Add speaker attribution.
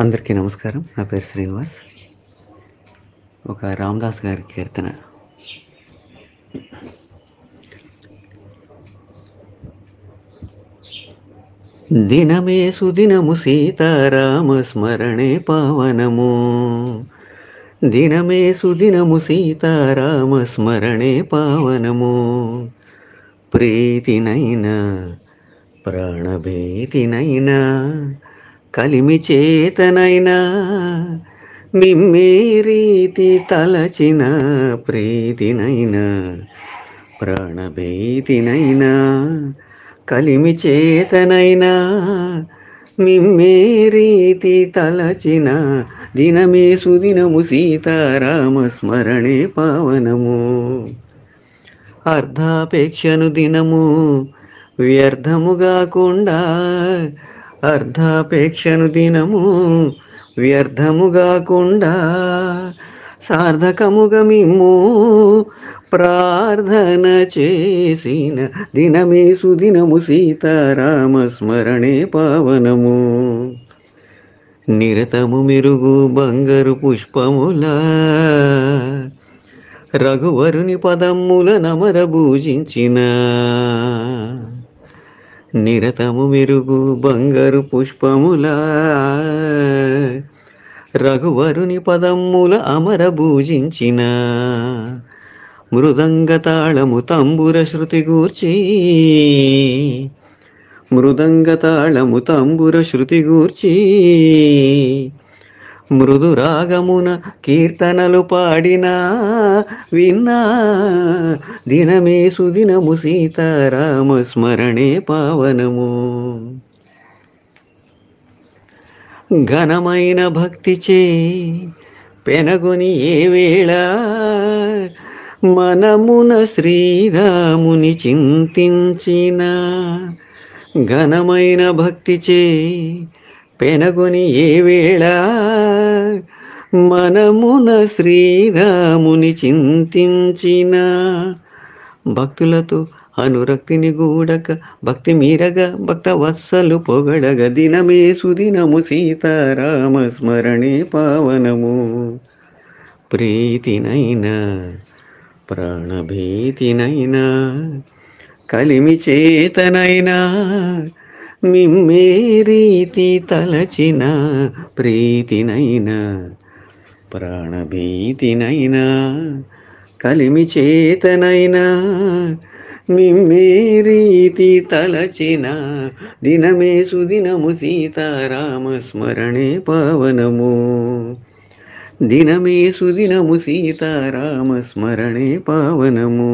Speaker 1: అందరికీ నమస్కారం. నా పేరు శ్రీనివాస్. ఒక రామదాస్ గారి కీర్తన. దినమే సుదినము సీతారామ స్మరణే పావనము. దినమే సుదినము సీతారామ స్మరణే పావనము. ప్రీతినైనా ప్రాణభీతినైనా కలిమి చేతనైనా మిమ్మే రీతి తలచిన ప్రీతినైనా ప్రాణభీతినైనా కలిమి చేతనైనా మిమ్మే రీతి తలచిన దినమే సుదినము సీతారామ స్మరణే పావనము. అర్ధాపేక్షను దినము వ్యర్థముగాకుండా, అర్ధాపేక్షను దినము వ్యర్థముగాకుండా సార్థకముగా మిమ్ము ప్రార్థన చేసిన దినమే సుదినము సీతారామ స్మరణే పావనము. నిరతము మెరుగు బంగారు పుష్పములా రఘువరుని పదమ్ముల నమర భూజించిన, నిరతము మెరుగు బంగారు పుష్పములా రఘువరుని పదమ్ముల అమర భూజించిన, మృదంగ తాళము తంబుర శృతి గూర్చి, మృదంగ తాళము తంబుర శృతి గూర్చి మృదు రాగమున కీర్తనలు పాడినా విన్నా దినమే సుదినము సీతారామ స్మరణే పావనము. ఘనమైన భక్తిచే పెనగొని ఏ వేళ మనమున శ్రీరాముని చింతించిన, ఘనమైన భక్తిచే పెనగొని ఏ వేళ మనమున శ్రీరాముని చింతించిన, భక్తులతో అనురక్తిని గూడక భక్తి మీరగా భక్త వత్సలు పొగడగ దినమే సుదినము సీతారామ స్మరణే పావనము. ప్రీతినైనా ప్రాణభీతినైనా కలిమి చేతనైనా మిమ్మే రీతి తలచిన ప్రీతినైనా ప్రాణభీతినైనా కలిమి చేతనైనా మిమ్మే రీతి తలచిన దినమే సుదినము సీతారామ స్మరణే పావనము. దినమే సుదినము సీతారామ స్మరణే పావనము.